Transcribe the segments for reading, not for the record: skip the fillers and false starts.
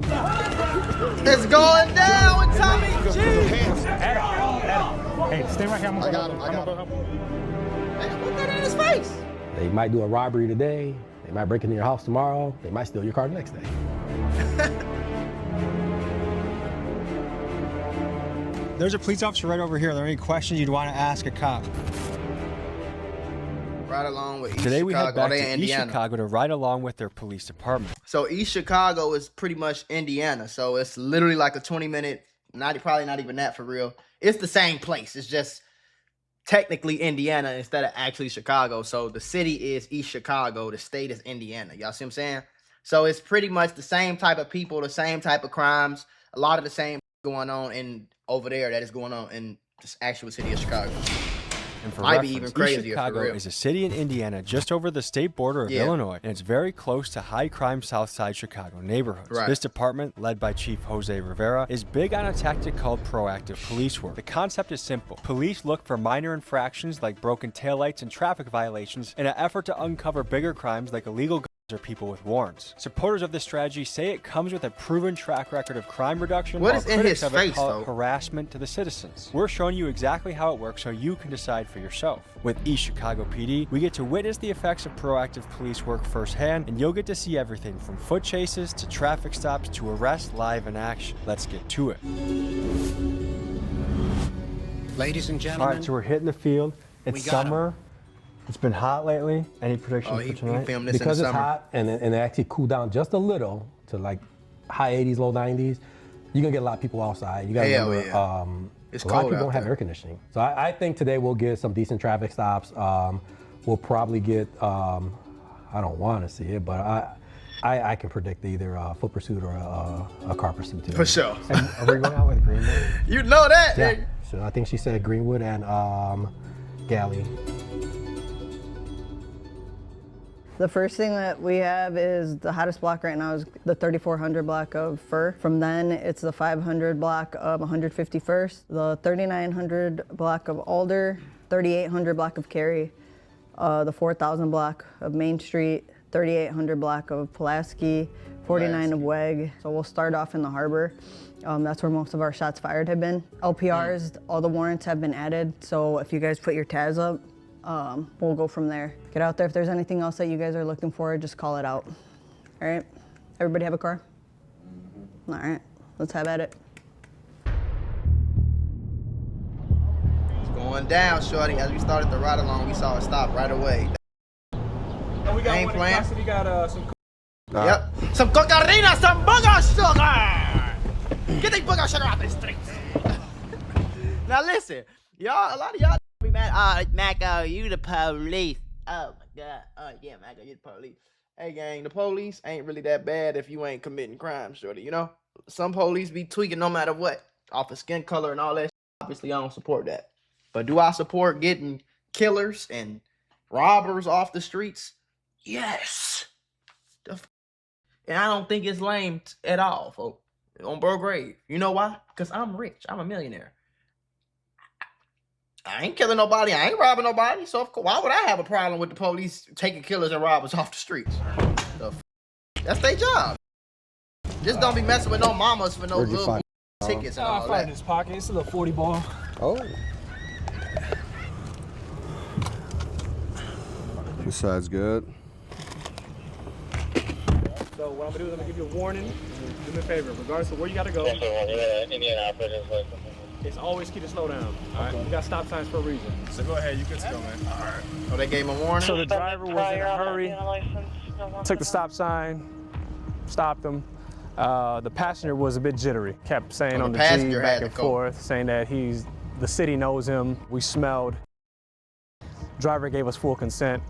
It's going down with Tommy G. Hey, stay right here. I'm gonna go help him. Hey, put that in his face. They might do a robbery today. They might break into your house tomorrow. They might steal your car the next day. There's a police officer right over here. Are there any questions you'd want to ask a cop? Right along with East Today we head Chicago. back to East Chicago to ride along with their police department. So East Chicago is pretty much Indiana. So it's literally like a 20-minute, probably not even that for real. It's the same place. It's just technically Indiana instead of actually Chicago. So the city is East Chicago. The state is Indiana. Y'all see what I'm saying? So it's pretty much the same type of people, the same type of crimes, a lot of the same going on in over there that is going on in the actual city of Chicago. And for Might reference, be even crazier, East Chicago for real. is a city in Indiana just over the state border of Illinois, and it's very close to high-crime Southside Chicago neighborhoods. Right. This department, led by Chief Jose Rivera, is big on a tactic called proactive police work. The concept is simple. Police look for minor infractions like broken taillights and traffic violations in an effort to uncover bigger crimes like illegal guns or people with warrants. Supporters of this strategy say it comes with a proven track record of crime reduction, What while is in critics his of it face, call though? it harassment to the citizens. We're showing you exactly how it works so you can decide for yourself. With East Chicago PD, we get to witness the effects of proactive police work firsthand, and you'll get to see everything from foot chases to traffic stops to arrests live in action. Let's get to it. Ladies and All gentlemen, right, so we're hitting the field. It's summer. It's been hot lately. Any predictions for tonight? filmed this Because in the it's summer. hot and it actually cooled down just a little to like high 80s, low 90s, you're gonna get a lot of people outside. You gotta Hell remember, yeah. It's a lot of cold people out don't have there. air conditioning. So I think today we'll get some decent traffic stops. We'll probably get, I don't want to see it, but I can predict either a foot pursuit or a car pursuit today. For sure. And are we going out with Greenwood? You know that, Yeah. nigga. So I think she said Greenwood and Galley. The first thing that we have is the hottest block right now is the 3400 block of Fur. From then, it's the 500 block of 151st, the 3900 block of Alder, 3800 block of Cary, the 4000 block of Main Street, 3800 block of Pulaski, 49 of Weg. So we'll start off in the harbor. That's where most of our shots fired have been. LPRs, all the warrants have been added. So if you guys put your tabs up, we'll go from there. Get out there. If there's anything else that you guys are looking for, just call it out. All right? Everybody have a car? All right, let's have at it. It's going down, shorty. As we started the ride along, we saw it stop right away. And we got Ain't one in playing. custody. Got some. Yep. Some cocaine, some booger sugar. Get the booger sugar out the streets. Now listen, y'all, a lot of y'all be mad. Maco, you the police. Oh my God. Oh yeah, Maco, you the police. Hey gang, the police ain't really that bad if you ain't committing crimes, shorty. You know, some police be tweaking no matter what, off of skin color and all that. Obviously, I don't support that. But do I support getting killers and robbers off the streets? Yes. And I don't think it's lame at all, folks. On bro grave. You know why? Because I'm rich. I'm a millionaire. I ain't killing nobody. I ain't robbing nobody. So of course, why would I have a problem with the police taking killers and robbers off the streets? That's their job. Just don't be messing with no mamas for no little tickets and I all found it in that. his pocket. It's a little 40 ball. Oh. This side's good. So what I'm gonna do is I'm gonna give you a warning. Do me a favor, regardless of where you gotta go. It's always key to slow down. All right, we got stop signs for a reason. So go ahead, you good to go, man. All right. Oh, they gave him a warning? So the driver was in a hurry, took the stop sign, stopped him. The passenger was a bit jittery, kept saying on the G passenger back had and to go. forth, saying that the city knows him. We smelled. Driver gave us full consent.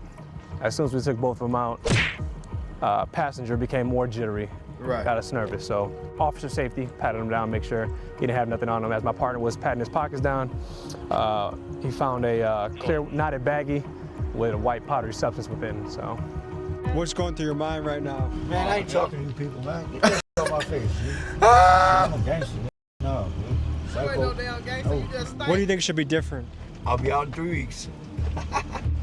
As soon as we took both of them out, passenger became more jittery. Right. Got us nervous. So officer safety, patted him down, make sure he didn't have nothing on him. As my partner was patting his pockets down, he found a clear knotted baggie with a white powdery substance within. So. What's going through your mind right now? Man, I ain't talking to you people, man. Get that shit off my face, dude. I'm a gangster, man. No, dude. You ain't no damn gangster. You just What do you think should be different? I'll be out in 3 weeks.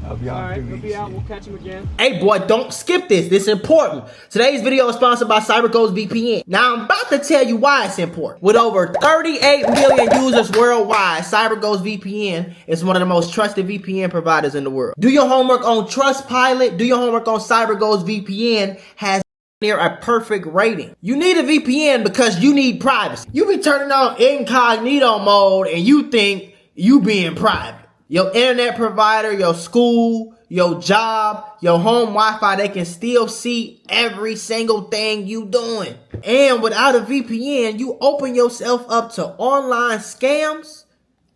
I'll be out in 3 weeks. We'll catch him again. Hey boy, don't skip this. This is important. Today's video is sponsored by CyberGhost VPN. Now I'm about to tell you why it's important. With over 38 million users worldwide, CyberGhost VPN is one of the most trusted VPN providers in the world. Do your homework on Trustpilot. Do your homework on CyberGhost VPN. Has near a perfect rating. You need a VPN because you need privacy. You be turning on incognito mode and you think you being private. Your internet provider, your school, your job, your home Wi-Fi, they can still see every single thing you doing. And without a VPN, you open yourself up to online scams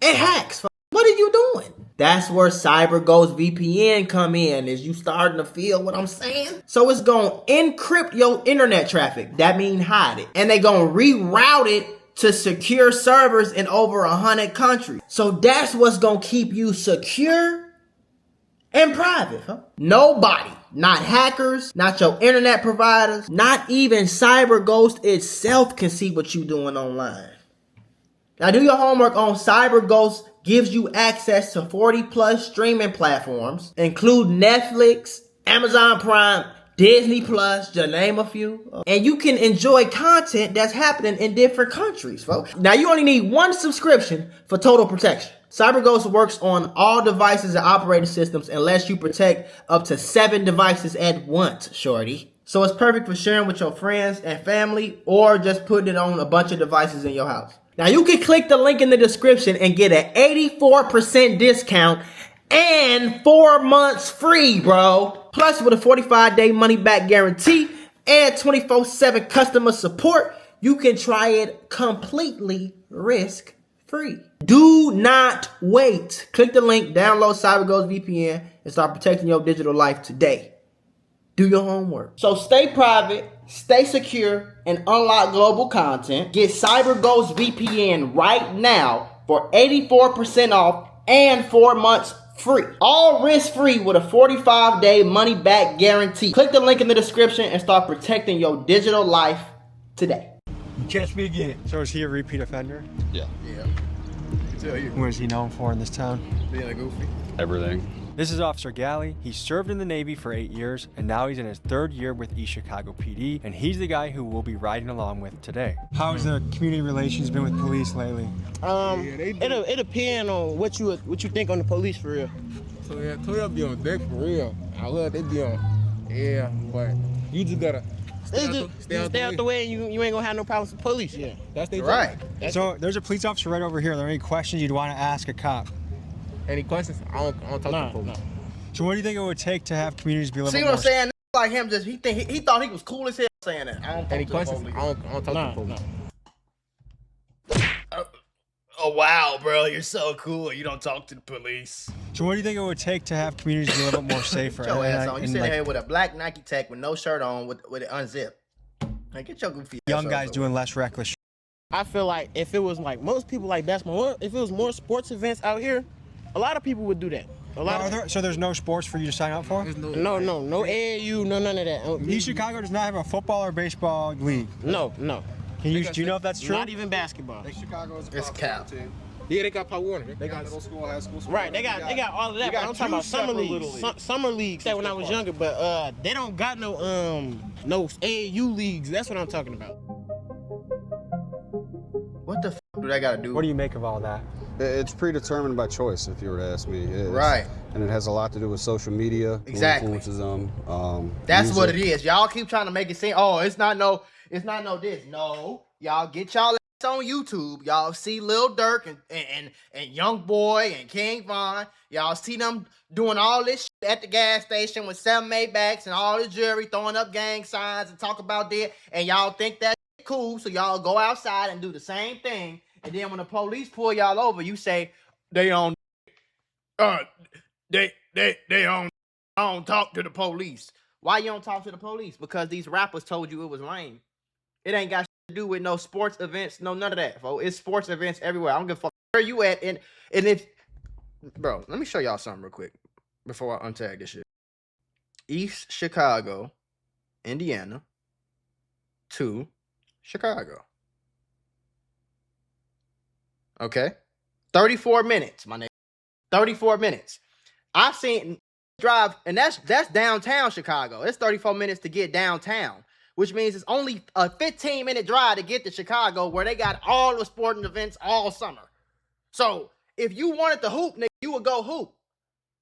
and hacks. What are you doing? That's where CyberGhost VPN come in. Is you starting to feel what I'm saying? So it's gonna encrypt your internet traffic. That means hide it. And they gonna reroute it to secure servers in over 100 countries. So that's what's gonna keep you secure and private, huh? Nobody, not hackers, not your internet providers, not even CyberGhost itself can see what you doing online. Now do your homework on CyberGhost. Gives you access to 40 plus streaming platforms, include Netflix, Amazon Prime, Disney Plus, to name a few. And you can enjoy content that's happening in different countries, folks. Now you only need one subscription for total protection. CyberGhost works on all devices and operating systems and lets you protect up to 7 devices at once, shorty. So it's perfect for sharing with your friends and family or just putting it on a bunch of devices in your house. Now you can click the link in the description and get an 84% discount and 4 months free, bro. Plus with a 45-day money-back guarantee and 24/7 customer support, you can try it completely risk-free. Do not wait. Click the link, download CyberGhost VPN, and start protecting your digital life today. Do your homework. So stay private, stay secure, and unlock global content. Get CyberGhost VPN right now for 84% off and 4 months free. All risk-free with a 45-day money-back guarantee. Click the link in the description and start protecting your digital life today. You catch me again. So is he a repeat offender? Yeah. What is he known for in this town? Being a goofy. Everything. This is Officer Galley. He served in the Navy for 8 years, and now he's in his 3rd year with East Chicago PD, and he's the guy who we'll be riding along with today. How's the community relations been with police lately? It depends on what you think on the police for real. So yeah, Toya be on deck for real. I love they be on. Yeah, but you just gotta stay out the way and you ain't gonna have no problems with police. Yeah, that's their Right. So there's a police officer right over here. Are there any questions you'd want to ask a cop? Any questions? I don't talk to the police. So what do you think it would take to have communities be a little See bit what more... I'm saying? Like him, just he thought he was cool as hell saying that. I don't talk Any to the questions? police. I don't talk to the police. Oh wow, bro, you're so cool. You don't talk to the police. So what do you think it would take to have communities be a little bit more safer? Get your ass on. You And, sitting like, here with a black Nike Tech with no shirt on, with it unzipped. Like, get your goofy ass young on, guys bro. doing less reckless shit. I feel like if it was like most people like basketball, if it was more sports events out here, a lot of people would do that. So there's no sports for you to sign up for? No AAU, none of that. East Chicago does not have a football or baseball league. No. Do you know if that's true? Not even basketball. Chicago is a It's cap. team. Yeah, they got Pop Warner. They got Middle school, high school. Right, they got all of that. But I'm talking about summer leagues. Summer leagues. That when I was younger, but they don't got no AAU leagues. That's what I'm talking about. What the f do they gotta do? What do you make of all that? It's predetermined by choice, if you were to ask me. Right. And it has a lot to do with social media. Who Exactly. influences them. That's music. what it is. Y'all keep trying to make it seem, oh, it's not no this. No, y'all get y'all ass on YouTube. Y'all see Lil Durk and Young Boy and King Von. Y'all see them doing all this shit at the gas station with 7 Maybachs and all the jewelry, throwing up gang signs and talk about that. And y'all think that shit cool, so y'all go outside and do the same thing. And then when the police pull y'all over, you say they on. They on. I don't talk to the police. Why you don't talk to the police? Because these rappers told you it was lame. It ain't got shit to do with no sports events, no none of that, folks. It's sports events everywhere. I don't give a fuck where you at. And if, bro, let me show y'all something real quick before I untag this shit. East Chicago, Indiana, to Chicago. Okay, 34 minutes, my nigga. 34 minutes. I've seen drive, and that's downtown Chicago. It's 34 minutes to get downtown, which means it's only a 15-minute drive to get to Chicago, where they got all the sporting events all summer. So if you wanted to hoop, nigga, you would go hoop.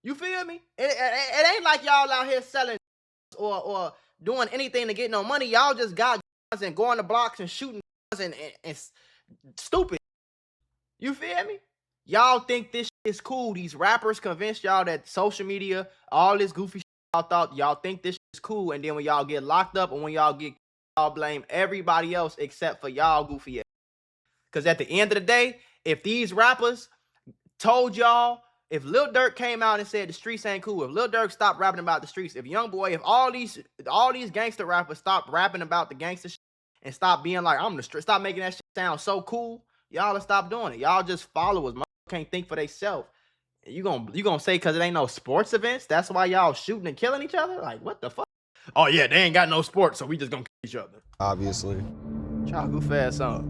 You feel me? It ain't like y'all out here selling or doing anything to get no money. Y'all just got guns and going to blocks and shooting guns and stupid. You feel me? Y'all think this shit is cool. These rappers convinced y'all that social media, all this goofy shit y'all thought, y'all think this shit is cool. And then when y'all get locked up and when y'all get, y'all blame everybody else except for y'all goofy ass. Because at the end of the day, if these rappers told y'all, if Lil Durk came out and said the streets ain't cool, if Lil Durk stopped rapping about the streets, if Youngboy, if all these gangster rappers stopped rapping about the gangster shit and stop being like, I'm the street, stop making that shit sound so cool, y'all will stop doing it. Y'all just followers. Can't think for themselves. You gonna say because it ain't no sports events, that's why y'all shooting and killing each other? Like, what the fuck? Oh yeah, they ain't got no sports, so we just gonna kill each other. Obviously. Y'all goof ass up.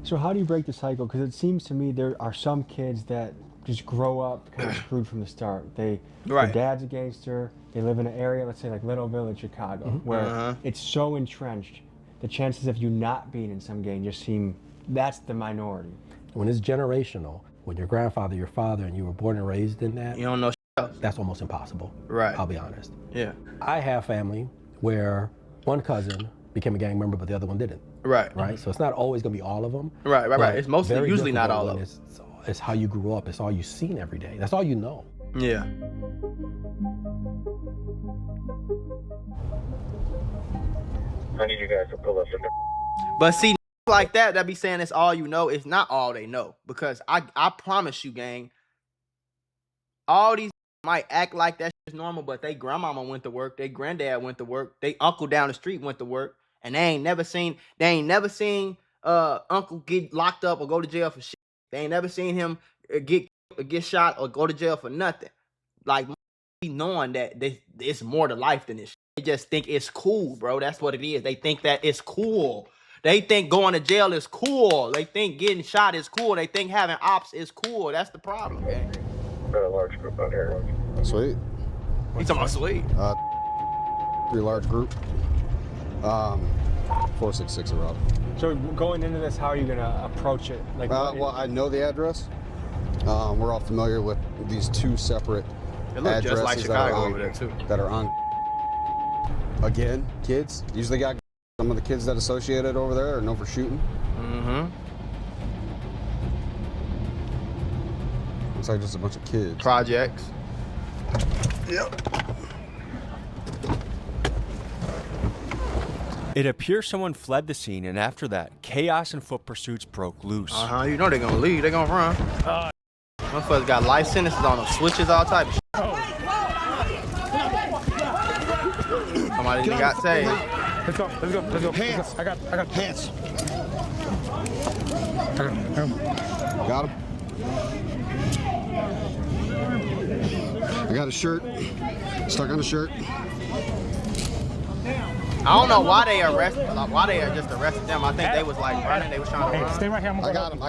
So how do you break the cycle? Because it seems to me there are some kids that just grow up kind of screwed from the start. Their dad's a gangster. They live in an area, let's say like Little Village, Chicago, where it's so entrenched. The chances of you not being in some gang just seem, that's the minority. When it's generational, when your grandfather, your father, and you were born and raised in that, you don't know shit else. That's almost impossible. Right. I'll be honest. Yeah. I have family where one cousin became a gang member, but the other one didn't. Right. Right. So it's not always gonna be all of them. Right. It's mostly, usually not all of them. It's how you grew up. It's all you've seen every day. That's all you know. Yeah. I need you guys to pull up in the... But see, like that be saying it's all you know. It's not all they know, because I promise you, gang, all these might act like that shit's normal, but they grandmama went to work, they granddad went to work, they uncle down the street went to work, and they ain't never seen uncle get locked up or go to jail for shit. They ain't never seen him get shot or go to jail for nothing. Like, knowing that it's more to life than this shit. They just think it's cool, bro. That's what it is. They think that it's cool. They think going to jail is cool. They think getting shot is cool. They think having ops is cool. That's the problem, man. Got a large group out here. Sweet. You talking about sweet? 3 large group. 466 around. So going into this, how are you gonna approach it? Like, well, I know the address. We're all familiar with these 2 separate addresses just like Chicago over there too. That are on. Again, kids. Usually got some of the kids that associated over there are known for shooting. Looks like just a bunch of kids. Projects. Yep. It appears someone fled the scene, and after that, chaos and foot pursuits broke loose. You know they're gonna leave. They're gonna run. Motherfuckers got life sentences on them, switches, all type of shit. Somebody got saved. Let's go. Hands. I got Hands. Got him. I got a shirt. Stuck on a shirt. I don't know why they just arrested them. I think they was like running. They was trying to run. Stay right here. I got him.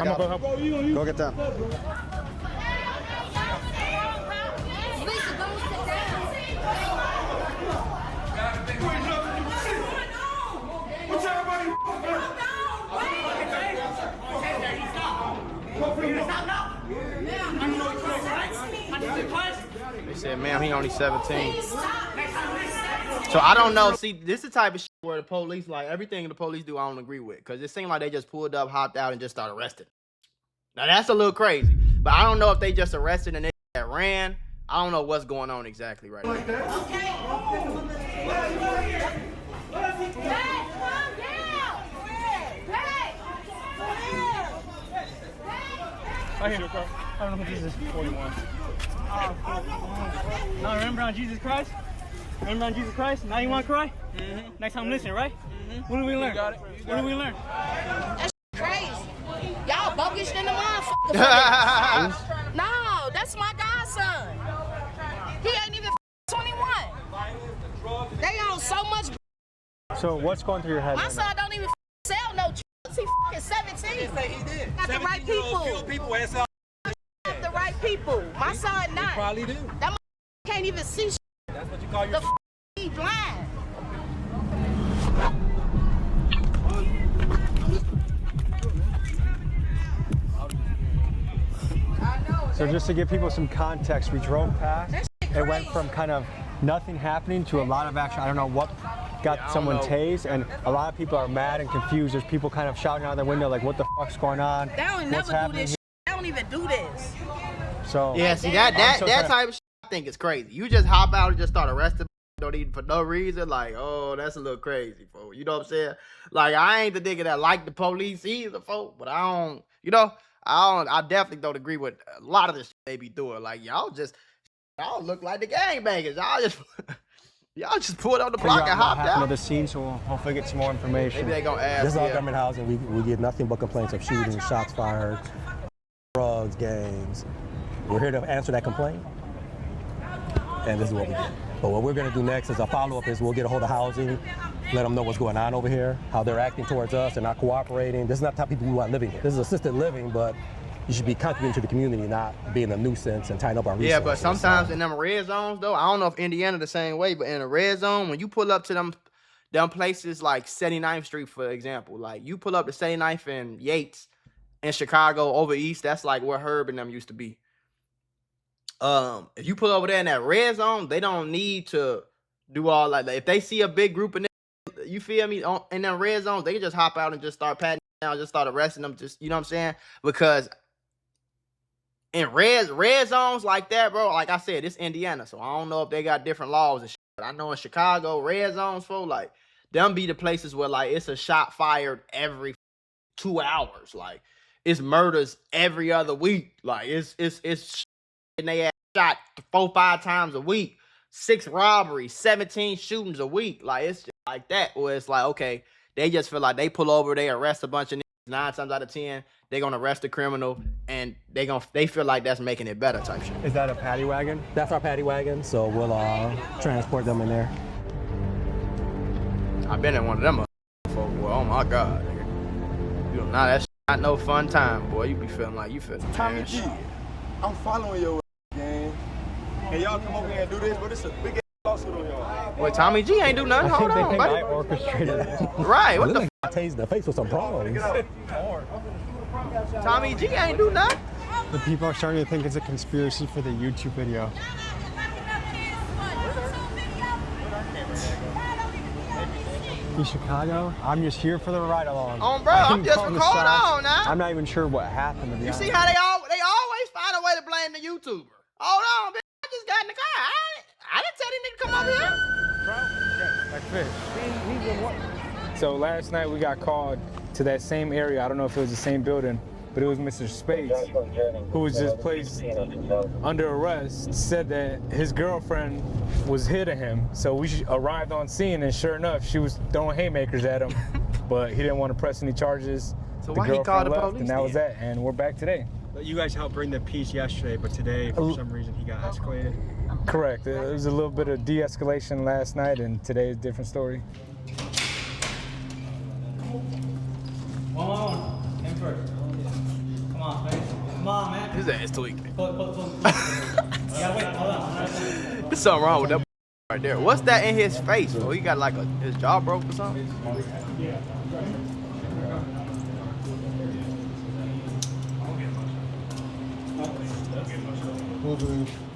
Go get them. They said, ma'am, he only 17. So I don't know. See, this is the type of shit where the police, like, everything the police do, I don't agree with. Because it seemed like they just pulled up, hopped out, and just started arresting. Now, that's a little crazy. But I don't know if they just arrested and they ran. I don't know what's going on exactly right now. Right here. I don't know who this is. 41. Now remember on Jesus Christ? Remember on Jesus Christ? Now you want to cry? Next time listen, right? What did we learn? What did we learn? That's crazy. Y'all bogus than the motherfucker. No, that's my godson. He ain't even 21. They own so much. So what's going through your head? My son don't even sell no drugs. He fucking 17. He did. Got the right people. Got the right people. My son not. He probably do. That can't even see. That's what you call The he blind. So just to give people some context, we drove past. It went from kind of nothing happening to a lot of action. I don't know what got someone tased, and a lot of people are mad and confused. There's people kind of shouting out the window like, what the fuck's going on? They don't What's never do happening this. They don't even do this. So yeah, see that type of shit I think is crazy. You just hop out and just start arresting, don't even for no reason. Like, oh, that's a little crazy, folks. You know what I'm saying? Like, I ain't the nigga that like the police either, folks. But I don't, you know, I definitely don't agree with a lot of this shit they be doing. Like, y'all look like the gangbangers. Y'all just pulled on the block and hopped out. The scene, so we'll hopefully get some more information. Maybe they gonna ask. This is all government housing. We get nothing but complaints of shootings, shots fired, drugs, gangs. We're here to answer that complaint, and this is what we get. But what we're going to do next is a follow-up is we'll get a hold of housing, let them know what's going on over here, how they're acting towards us, they're not cooperating. This is not the type of people we want living here. This is assisted living, but you should be contributing to the community, not being a nuisance and tying up our resources. Yeah, but sometimes in them red zones, though, I don't know if Indiana the same way, but in a red zone, when you pull up to them places like 79th Street, for example, like you pull up to 79th and Yates in Chicago over east, that's like where Herb and them used to be. If you pull over there in that red zone, they don't need to do all that. Like, if they see a big group of niggas, you feel me, in them red zones, they can just hop out and just start patting down, just start arresting them, just, you know what I'm saying? Because in red zones like that, bro, like I said, it's Indiana, so I don't know if they got different laws and shit. But I know in Chicago, red zones, folks, like, them be the places where, like, it's a shot fired every 2 hours. Like, it's murders every other week. Like, it's and they had shot 4-5 times a week, 6 robberies, 17 shootings a week. Like, it's just like that, where it's like, okay, they just feel like they pull over, they arrest a bunch of niggas, 9 times out of 10, they're gonna arrest the criminal, and they feel like that's making it better type shit. Is that a paddy wagon? That's our paddy wagon, so we'll transport them in there. I've been in one of them before, boy. Oh my God, nigga. You know, nah, that's not no fun time, boy. You be feeling like you feel Tommy G, I'm following your game, and y'all come over here and do this, but it's a big ass lawsuit on y'all. Wait, Tommy G ain't do nothing. Hold on, buddy. I orchestrated it. Right? What the? I tased in the face with some prongs. Tommy G ain't do nothing. The people are starting to think it's a conspiracy for the YouTube video. In Chicago, I'm just here for the ride along. Bro, I'm just recording on now. I'm not even sure what happened. To be honest. See how they always find a way to blame the YouTuber. Hold on, bitch. I just got in the car. I didn't tell these niggas to come over here. Like fish. So last night we got called to that same area. I don't know if it was the same building, but it was Mr. Spades, who was just placed under arrest, said that his girlfriend was hitting him. So we arrived on scene, and sure enough, she was throwing haymakers at him, but he didn't want to press any charges. So why he called the police? And that was that, and we're back today. You guys helped bring the peace yesterday, but today, for some reason, he got escalated. Correct. There was a little bit of de-escalation last night, and today is a different story. Him first. Come on, man. Come on, man. His ass tweaked. Yeah, wait, hold on. There's something wrong with that right there. What's that in his face, bro? He got like his jaw broke or something?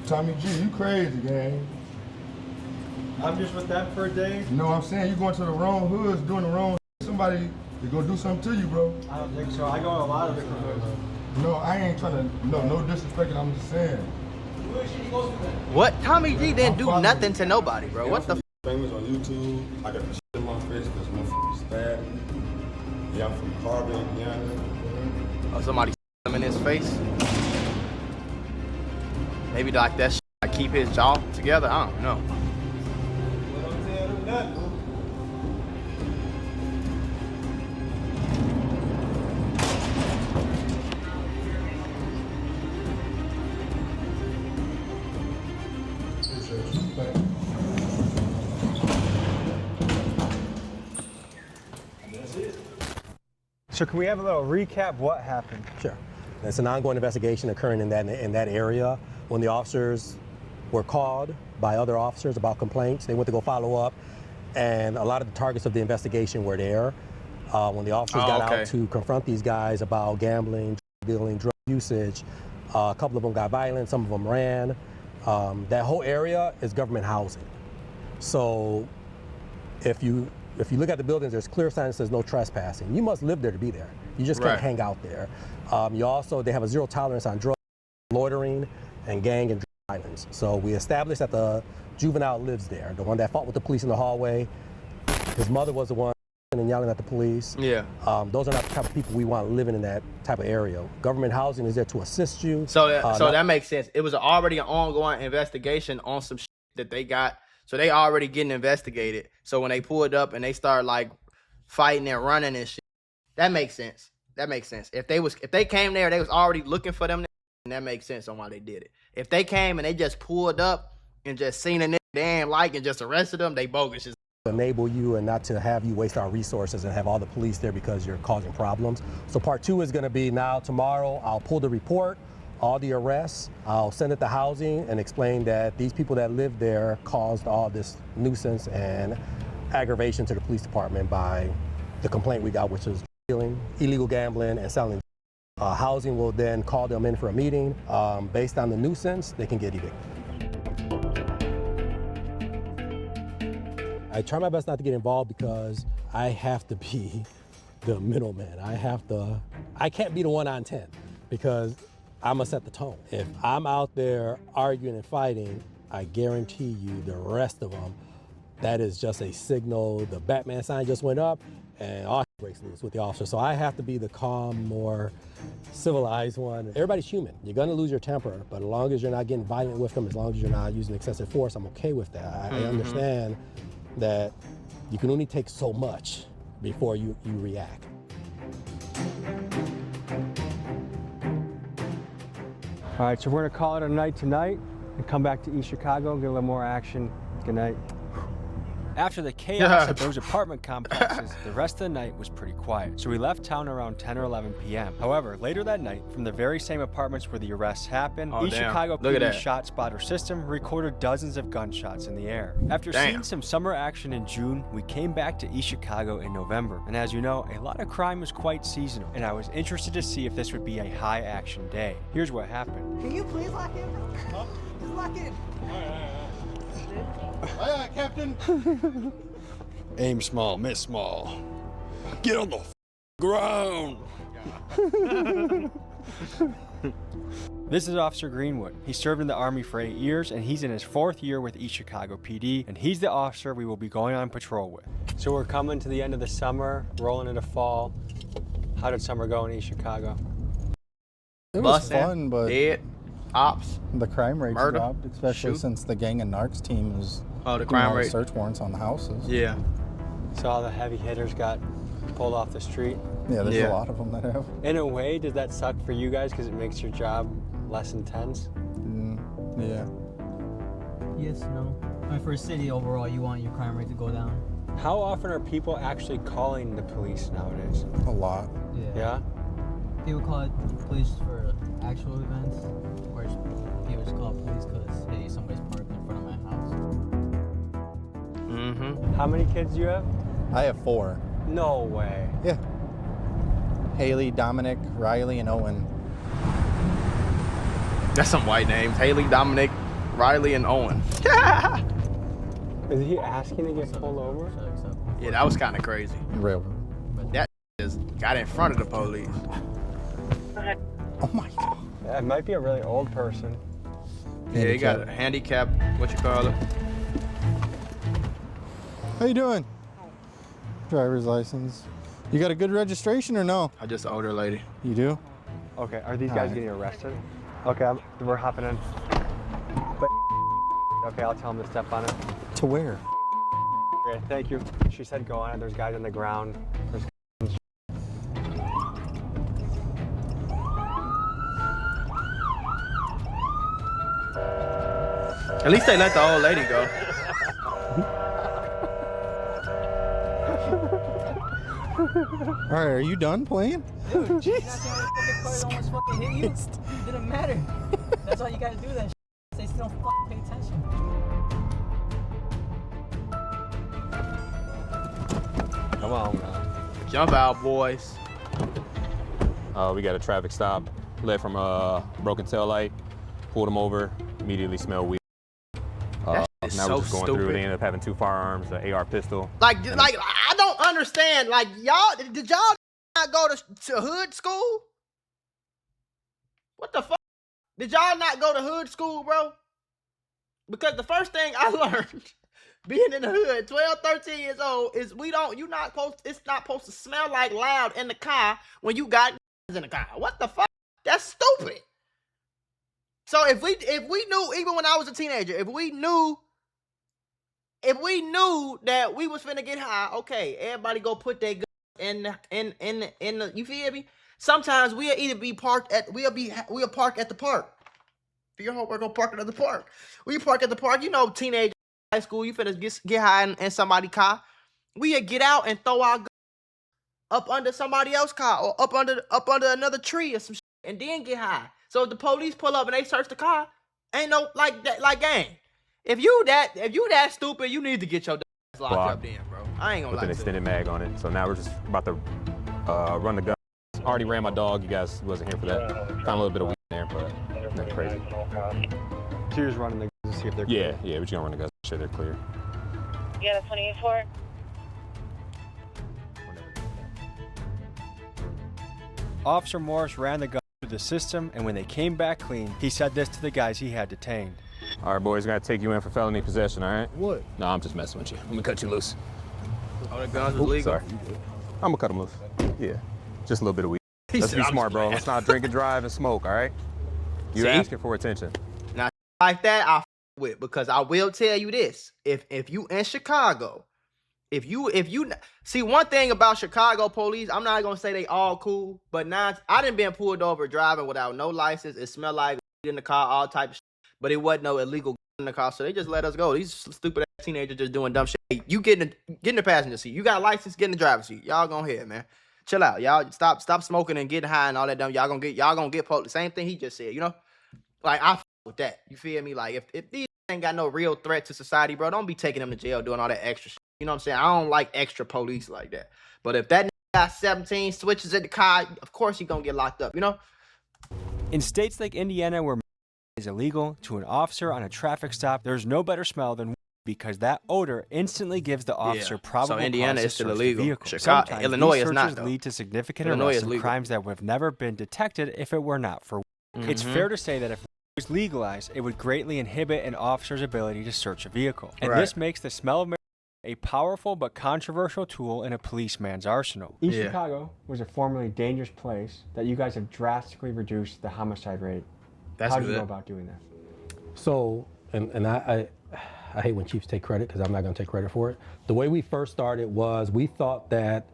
Tommy G, you crazy, gang. I'm just with them for a day. You know what I'm saying? You going to the wrong hoods, doing the wrong. Somebody is gonna do something to you, bro. I don't think so. I go in a lot of different hoods. No, I ain't trying to. No disrespect. I'm just saying. What? Tommy G didn't do nothing to nobody, bro. What the? Famous on YouTube. I got the shit in my face because motherfuckers stabbed me. Yeah, I'm from Carbon, Indiana. Oh, somebody him in his face. Maybe like that shit, like keep his jaw together. I don't know. So can we have a little recap? What happened? Sure. It's an ongoing investigation occurring in that area. When the officers were called, by other officers about complaints. They went to go follow up, and a lot of the targets of the investigation were there. When the officers got out to confront these guys about gambling, drug dealing, drug usage, a couple of them got violent, some of them ran. That whole area is government housing. So if you look at the buildings, there's clear signs that says no trespassing. You must live there to be there. You just can't hang out there. They have a zero tolerance on drug, loitering, and gang and drug violence. So we established that the juvenile lives there, the one that fought with the police in the hallway. His mother was the one and yelling at the police. Yeah. Those are not the type of people we want living in that type of area. Government housing is there to assist you. So that makes sense. It was already an ongoing investigation on some shit that they got. So they already getting investigated. So when they pulled up and they start like fighting and running and shit, that makes sense. That makes sense. If they came there, they was already looking for them, and that makes sense on why they did it. If they came and they just pulled up and just seen a nigga damn like and just arrested them, they bogus. Enable you and not to have you waste our resources and have all the police there because you're causing problems. So part 2 is going to be now tomorrow. I'll pull the report, all the arrests. I'll send it to housing and explain that these people that live there caused all this nuisance and aggravation to the police department by the complaint we got, which is stealing, illegal gambling, and selling. Housing will then call them in for a meeting. Based on the nuisance, they can get evicted. I try my best not to get involved because I have to be the middleman. I can't be the 1 on 10 because I'm gonna set the tone. If I'm out there arguing and fighting, I guarantee you the rest of them, that is just a signal. The Batman sign just went up and all breaks loose with the officer. So I have to be the calm, more civilized one. Everybody's human. You're gonna lose your temper, but as long as you're not getting violent with them, as long as you're not using excessive force, I'm okay with that. I understand that you can only take so much before you react. All right, so we're gonna call it a night tonight and come back to East Chicago, get a little more action. Good night. After the chaos of those apartment complexes, the rest of the night was pretty quiet, so we left town around 10 or 11 p.m. However, later that night, from the very same apartments where the arrests happened, East Chicago PD's shot spotter system recorded dozens of gunshots in the air. After seeing some summer action in June, we came back to East Chicago in November, and as you know, a lot of crime is quite seasonal, and I was interested to see if this would be a high action day. Here's what happened. Can you please lock in, bro? Huh? Just lock in. Aye, Captain. Aim small, miss small. Get on the ground. This is Officer Greenwood. He served in the Army for 8 years, and he's in his 4th year with East Chicago PD, and he's the officer we will be going on patrol with. So we're coming to the end of the summer, rolling into fall. How did summer go in East Chicago? It was fun, but dead, ops, the crime rate murder, dropped, especially since the gang and narcs team is the crime rate, search warrants on the houses. Yeah. So all the heavy hitters got pulled off the street. Yeah, there's a lot of them that have. In a way, does that suck for you guys because it makes your job less intense? Yeah. Yes, no. I mean, for a city overall, you want your crime rate to go down. How often are people actually calling the police nowadays? A lot. Yeah? People call it police for actual events, or people just call police because, hey, somebody's parked in front of my house. Mm-hmm. How many kids do you have? I have 4. No way. Yeah. Haley, Dominic, Riley, and Owen. That's some white names. Haley, Dominic, Riley, and Owen. Is he asking to get pulled over? Yeah, that was kind of crazy. Railroad. That just got in front of the police. Oh my God. Yeah, it might be a really old person. Yeah, he got a handicap, what you call it. How you doing? Driver's license. You got a good registration or no? I just an older lady. You do? Okay, are these guys getting arrested? Okay, we're hopping in. But, okay, I'll tell them to step on it. To where? Okay, thank you. She said go on it. There's guys on the ground. There's At least they let the old lady go. All right, are you done playing? Dude, Jesus. Almost fucking hit you. It didn't matter. That's all you gotta do. That. They still don't fucking pay attention. Come on, man. Jump out, boys. We got a traffic stop. Led from a broken tail light. Pulled him over. Immediately smelled weed. Now we're just going through. They ended up having 2 firearms, an AR pistol. Like I don't understand. Like did y'all not go to hood school? What the fuck? Did y'all not go to hood school, bro? Because the first thing I learned being in the hood, 12, 13 years old, is it's not supposed to smell like loud in the car when you got in the car. What the fuck? That's stupid. So if we knew, even when I was a teenager, if we knew that we was finna get high, okay, everybody go put their gun in the, you feel me? Sometimes we'll either be parked at we'll park at the park. For your hope we're gonna park at the park. We park at the park, you know, teenage high school, you finna get high in somebody's car. We'll get out and throw our gun up under somebody else's car or up under another tree or some shit, and then get high. So if the police pull up and they search the car, ain't no like gang. If you that stupid, you need to get your ass locked up then, bro. I ain't gonna lie. With an extended mag on it. So now we're just about to run the gun. Already ran my dog. You guys wasn't here for that. Found a little bit of weed in there, but nothing crazy. So you're just running the guns to see if they're clear? Yeah, we're just gonna run the guns to make sure they're clear. You got a 28-4? Officer Morris ran the gun through the system, and when they came back clean, he said this to the guys he had detained. All right, boys, gotta take you in for felony possession, all right? What? No, I'm just messing with you. I'm gonna cut you loose. Oh, the guns was legal? Sorry. I'm gonna cut them loose. Yeah, just a little bit of weed. Let's be smart, bro. Let's not drink and drive and smoke, all right? You're asking for attention. Now, like that, I with, because I will tell you this: if you in Chicago, if you see one thing about Chicago police, I'm not gonna say they all cool, but now I done been pulled over driving without no license. It smelled like in the car, all type of shit, but it wasn't no illegal in the car, so they just let us go. These stupid ass teenagers just doing dumb shit. Hey, you get in the passenger seat. You got a license, get in the driver's seat. Y'all go ahead, man. Chill out, y'all. Stop smoking and getting high and all that dumb. Y'all gonna get the same thing he just said. You know, like I with that. You feel me? Like if these ain't got no real threat to society, bro, don't be taking them to jail doing all that extra shit. You know what I'm saying? I don't like extra police like that. But if that got 17 switches in the car, of course he gonna get locked up. You know? In states like Indiana, where is illegal, to an officer on a traffic stop, there's no better smell than because that odor instantly gives the officer probable so Indiana cause is to still search illegal. the vehicle. Chicago, Sometimes Illinois these is not, searches though. lead to significant Illinois arrests is and legal. crimes that would have never been detected if it were not for It's fair to say that if it was legalized, it would greatly inhibit an officer's ability to search a vehicle. And this makes the smell of marijuana a powerful but controversial tool in a policeman's arsenal. East Chicago was a formerly dangerous place that you guys have drastically reduced the homicide rate. How do you go about doing that? So, and I hate when chiefs take credit because I'm not going to take credit for it. The way we first started was we thought that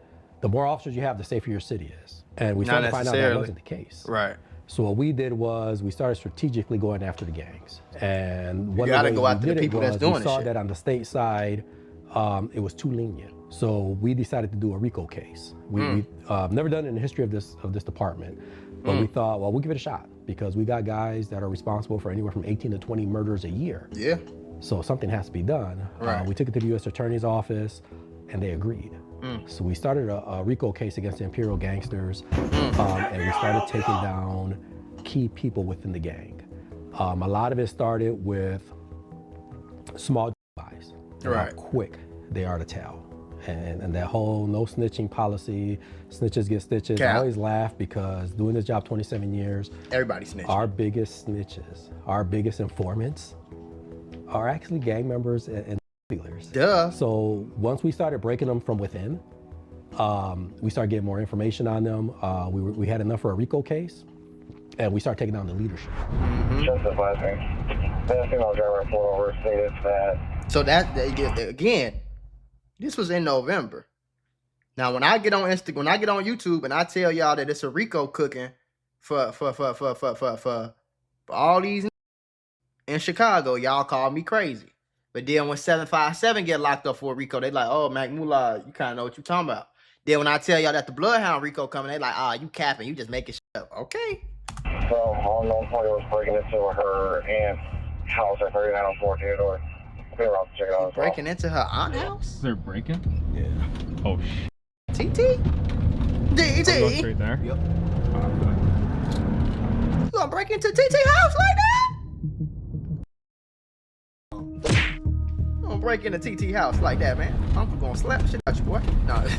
the more officers you have, the safer your city is. And we started to find out that wasn't the case. Right. So what we did was we started strategically going after the gangs. And one you of the gotta go after the people that's doing we saw shit. that on the state side, it was too lenient. So we decided to do a RICO case. We've never done it in the history of this department, but we thought, well, we'll give it a shot because we got guys that are responsible for anywhere from 18 to 20 murders a year. Yeah. So something has to be done. Right. We took it to the U.S. Attorney's Office, and they agreed. So we started a RICO case against the Imperial gangsters, and we started taking down key people within the gang. A lot of it started with small buys. How quick they are to tell. And that whole no snitching policy, snitches get stitches. I always laugh because doing this job 27 years, everybody snitches. Our biggest snitches, our biggest informants are actually gang members and dealers. Duh. So once we started breaking them from within, we started getting more information on them. We had enough for a RICO case, and we started taking down the leadership. Just the last thing. The female driver pulled over stated that. So that again, this was in November. Now when I get on YouTube and I tell y'all that it's a RICO cooking for all these in Chicago, y'all call me crazy. But then when 757 get locked up for a RICO, they like, oh, Mula, you kind of know what you talking about. Then when I tell y'all that the Bloodhound RICO coming, they like, you capping, you just making shit up. Okay. So, unknown party was breaking into her aunt's house at 3904 Theodore. Check it out. Breaking into her aunt's house? They're breaking? Yeah. Oh, shit. TT? DT? Straight there? Yep. You gonna break into TT house like that? You gonna break into TT house like that, man? Uncle gonna slap shit out you, boy. No. You can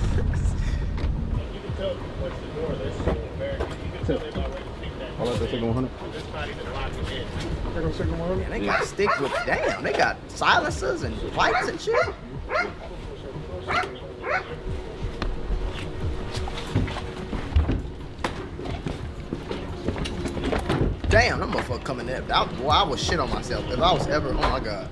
tell if you punch the door, there's still a barricade. You can tell they've already picked that. I'll let that take 100. It's not even locked in. Man, they got sticks with, damn, they got silencers and lights and shit. Damn, that motherfucker coming there. Boy, I would shit on myself if I was ever, oh my God.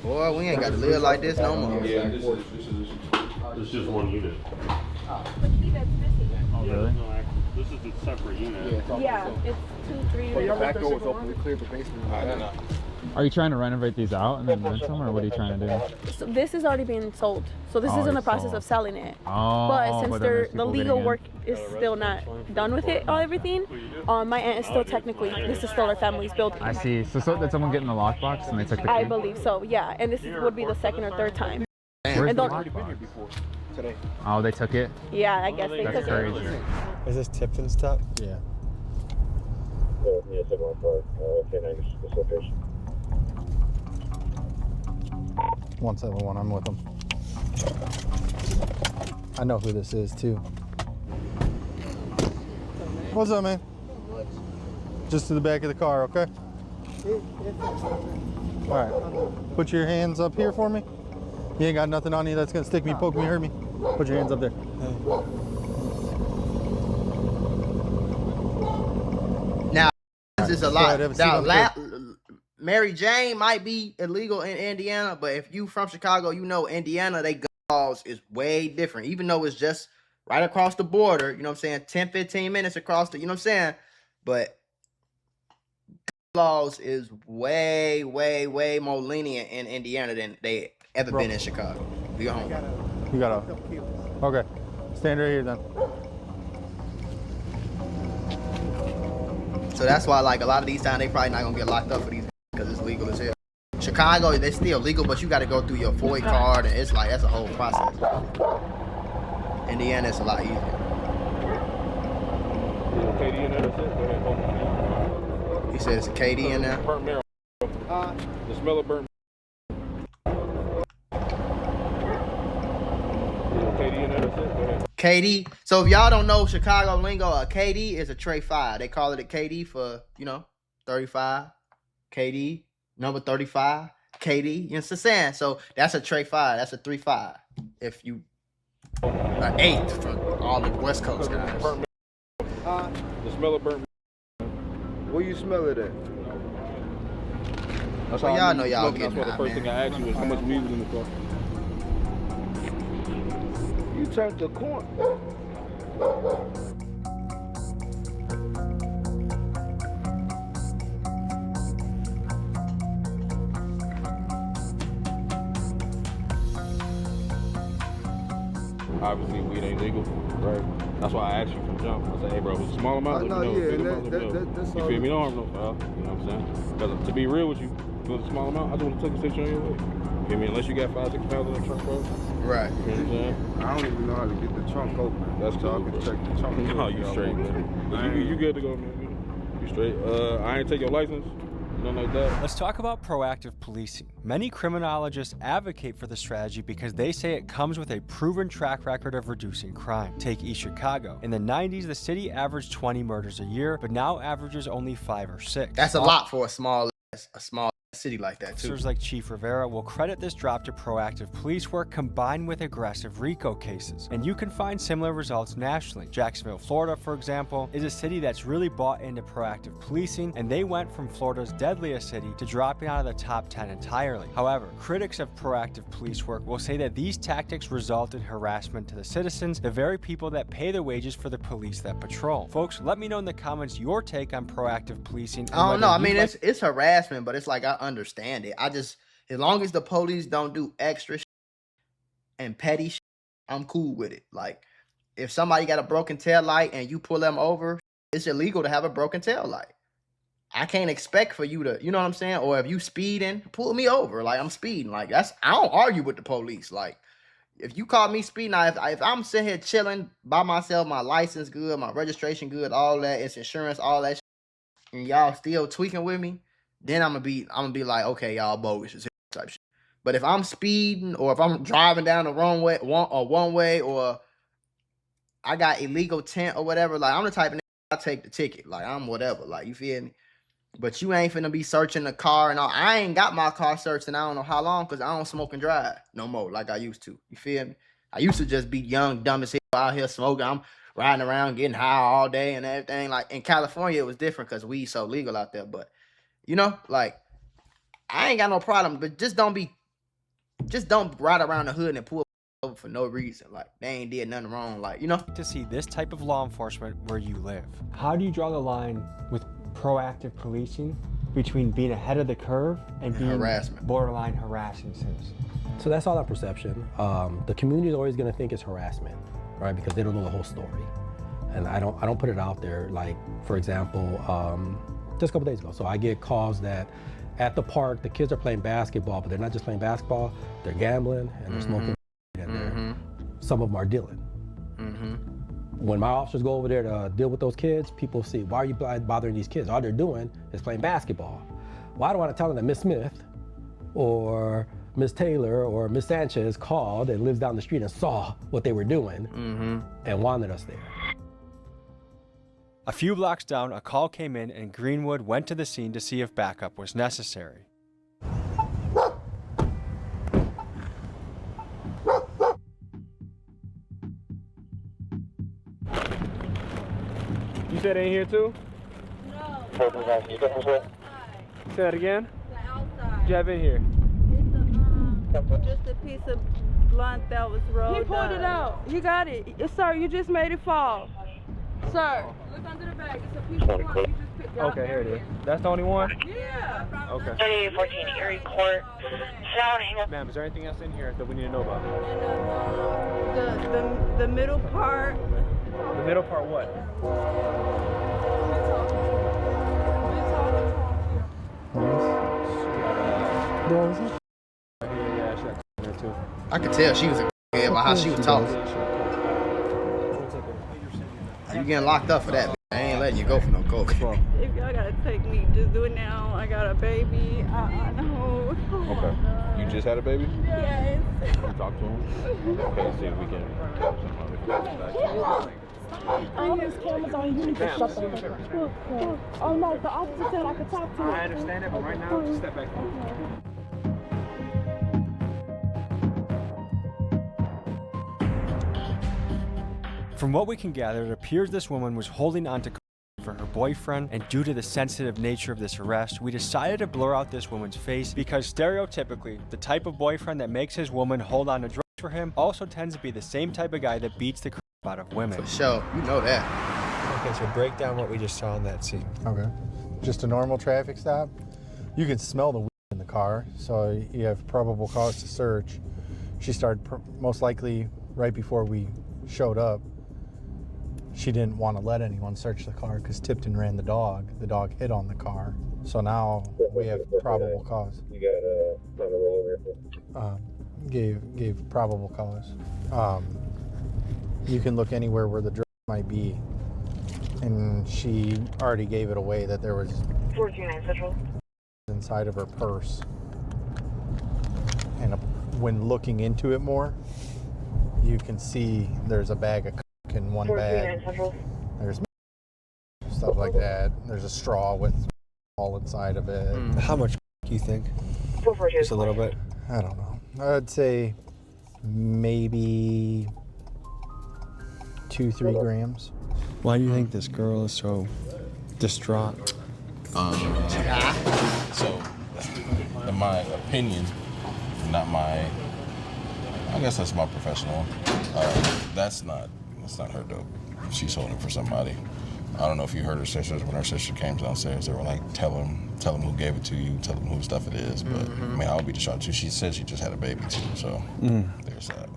Boy, we ain't got to live like this no more. Yeah, this is just one unit. Oh, really? This is a separate unit. Yeah, it's 2, 3. The back door was open to clear the basement. Are you trying to renovate these out and then rent them, or what are you trying to do? So this is already being sold. So this is in the process of selling it. Oh, but since then there's the people legal getting work is still not done with it, everything, my aunt is still technically, this is still her family's building. I see. So did someone get in the lockbox and they took the key? I believe so, yeah. And this would be the second or third time. Where's And the don't- lockbox? Today. Oh, they took it? Yeah, I guess they That's took crazy. it. Is this Tipton's top? Yeah. Yeah, 714, this location. 171, I'm with them. I know who this is too. What's up, man? Just to the back of the car, okay? All right. Put your hands up here for me. You ain't got nothing on you that's gonna stick me, poke me, hurt me. Put your hands up there. Now, this is a lot. Have a seat on the curb. Mary Jane might be illegal in Indiana, but if you from Chicago, you know Indiana, they gun laws is way different. Even though it's just right across the border, you know what I'm saying, 10, 15 minutes across the, you know what I'm saying? But gun laws is way, way, way more lenient in Indiana than they ever been in Chicago. Be home. You got to. Okay. Stand right here then. So that's why, like, a lot of these times, they probably not going to get locked up for these because it's legal as hell. Chicago, they still legal, but you got to go through your FOIA card, and it's like, that's a whole process. Indiana, it's a lot easier. He says KD in there. The smell of burnt. KD. So if y'all don't know Chicago lingo, a KD is a tray 5. They call it a KD for, 35. KD, number 35. KD, you know what I'm saying? So that's a tray 5. That's a 3-5. If you an 8 for all the West Coast guys. The smell of burnt. Where you smell it at? That's Well, how y'all know y'all getting That's why the first thing I asked you was how much weed was in the car. You turned the corner. Obviously, weed ain't legal, right? That's why I asked you from jump. I said, hey, bro, if it's a small amount, let me know. Big amount, let me know. That's You feel me? No harm, no foul. You know what I'm saying? Because to be real with you, if it was a small amount, I just want to take a picture on your way. You feel me? Unless you got 5, 6 pounds in the trunk, bro. Right. You know what I'm saying? I don't even know how to get the trunk open. That's so cool, I can bro. check the trunk. No, you straight, man. You good to go, man. You straight. I ain't take your license. Nothing like that. Let's talk about proactive policing. Many criminologists advocate for the strategy because they say it comes with a proven track record of reducing crime. Take East Chicago. In the 90s, the city averaged 20 murders a year, but now averages only 5 or 6. That's a lot for a small city like that, too. Officers like Chief Rivera will credit this drop to proactive police work combined with aggressive RICO cases. And you can find similar results nationally. Jacksonville, Florida, for example, is a city that's really bought into proactive policing, and they went from Florida's deadliest city to dropping out of the top 10 entirely. However, critics of proactive police work will say that these tactics result in harassment to the citizens, the very people that pay the wages for the police that patrol. Folks, let me know in the comments your take on proactive policing. I don't know. I mean, it's harassment, but it's like I understand it. I just, as long as the police don't do extra and petty I'm cool with it. Like, if somebody got a broken tail light and you pull them over, it's illegal to have a broken tail light. I can't expect for you to, you know what I'm saying? Or if you speeding, pull me over. Like, I'm speeding. Like, I don't argue with the police. Like, if you call me speeding, now if I'm sitting here chilling by myself, my license good, my registration good, all that, it's insurance, all that shit, and y'all still tweaking with me, then I'm gonna be like, okay, y'all bogus as hell type shit. But if I'm speeding or if I'm driving down the wrong way, one way, or I got illegal tint or whatever, like, I'm the type of nigga, I take the ticket. Like, I'm whatever. Like, you feel me? But you ain't finna be searching the car and all. I ain't got my car searched in I don't know how long because I don't smoke and drive no more like I used to. You feel me? I used to just be young, dumb as hell out here smoking. I'm riding around getting high all day and everything. Like, in California, it was different because weed so legal out there. But, you know, like, I ain't got no problem. But just don't ride around the hood and pull over for no reason. Like, they ain't did nothing wrong. Like, you know? To see this type of law enforcement where you live. How do you draw the line with proactive policing between being ahead of the curve and being harassment, borderline harassing citizens? So that's all that perception. The community is always going to think it's harassment, right? Because they don't know the whole story, and I don't put it out there. Like, for example, just a couple days ago, so I get calls that at the park the kids are playing basketball, but they're not just playing basketball; they're gambling and they're smoking, and some of them are dealing. When my officers go over there to deal with those kids, people see, why are you bothering these kids? All they're doing is playing basketball. Well, I don't want to tell them that Miss Smith or Miss Taylor or Miss Sanchez called and lives down the street and saw what they were doing and wanted us there. A few blocks down, a call came in and Greenwood went to the scene to see if backup was necessary. You said they ain't here too? No. Say that again? The outside. You have in here? It's just a piece of blunt that was rolled. He pulled it out. You got it. Sir, you just made it fall. Sir, look under the bag. It's a piece of blunt. You just picked it up. Okay, here it is. That's the only one? Yeah. Okay. 3814 Erie Court. Ma'am, is there anything else in here that we need to know about? The middle part. The middle part what? I could tell she was a about how she was talking. You getting locked up for that, bitch. I ain't letting you go for no coke. If y'all gotta take me, just do it now. I got a baby. I know. Okay. You just had a baby? Yes. You talk to him? Okay, see if we can catch him. All these cameras on you. Need to shut the fuck up. Oh no, the officer said I could talk to him. I understand it, but right now, just step back. From what we can gather, it appears this woman was holding on to for her boyfriend, and due to the sensitive nature of this arrest, we decided to blur out this woman's face because stereotypically, the type of boyfriend that makes his woman hold on to drugs for him also tends to be the same type of guy that beats the crap out of women. For sure, you know that. Okay, so break down what we just saw in that scene. Okay. Just a normal traffic stop. You can smell the weed in the car, so you have probable cause to search. She started most likely right before we showed up. She didn't want to let anyone search the car because Tipton ran the dog. The dog hit on the car. So now we have probable cause. You got on the roll here. Gave probable cause. You can look anywhere where the drug might be. And she already gave it away that there was 429 Central. Inside of her purse. And when looking into it more, you can see there's a bag of in one bag. There's stuff like that. There's a straw with all inside of it. How much do you think? Just a little bit? I don't know. I'd say maybe 2-3 grams. Why do you think this girl is so distraught? So, in my opinion, not my, I guess that's my professional. That's not her dope. She's holding for somebody. I don't know if you heard her sisters, when her sister came downstairs, they were like, tell them who gave it to you, tell them whose stuff it is. But I mean, I would be distraught too. She said she just had a baby too, so there's that.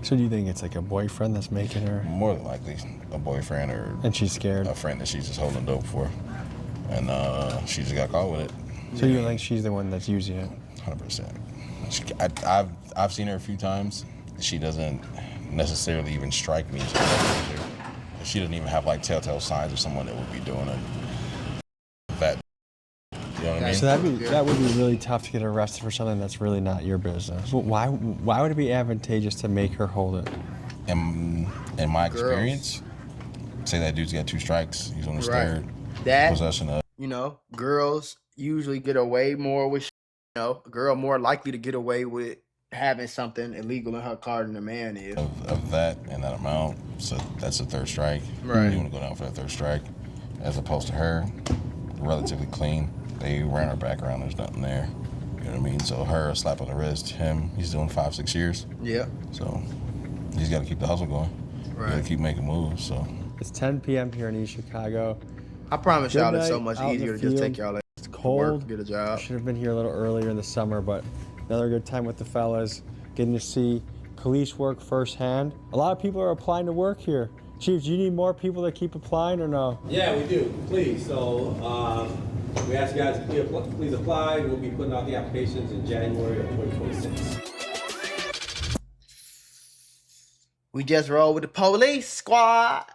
So do you think it's like a boyfriend that's making her? More than likely a boyfriend or... And she's scared? A friend that she's just holding dope for. And she just got caught with it. So you think she's the one that's using it? 100%. I've seen her a few times. She doesn't necessarily even strike me. She doesn't even have like telltale signs of someone that would be doing it. That, you know what I mean? So that would be really tough to get arrested for something that's really not your business. Well, why would it be advantageous to make her hold it? In my experience, say that dude's got 2 strikes. He's on his third possession of. You know, girls usually get away more with. You know, a girl more likely to get away with having something illegal in her car than a man is. Of that and that amount, so that's a 3rd strike. Right. You want to go down for that 3rd strike, as opposed to her, relatively clean. They ran her background. There's nothing there. You know what I mean? So her, a slap on the wrist. Him, he's doing 5-6 years. Yeah. So he's got to keep the hustle going. Right. Got to keep making moves. So it's 10 p.m. here in East Chicago. I promise y'all it's so Good much night out in easier the to just take field. y'all It's to cold. work, get a job. Should have been here a little earlier in the summer, but another good time with the fellas. Getting to see police work firsthand. A lot of people are applying to work here. Chief, do you need more people that keep applying or no? Yeah, we do. Please. So we ask you guys to please apply. We'll be putting out the applications in January of 2026. We just rolled with the police squad.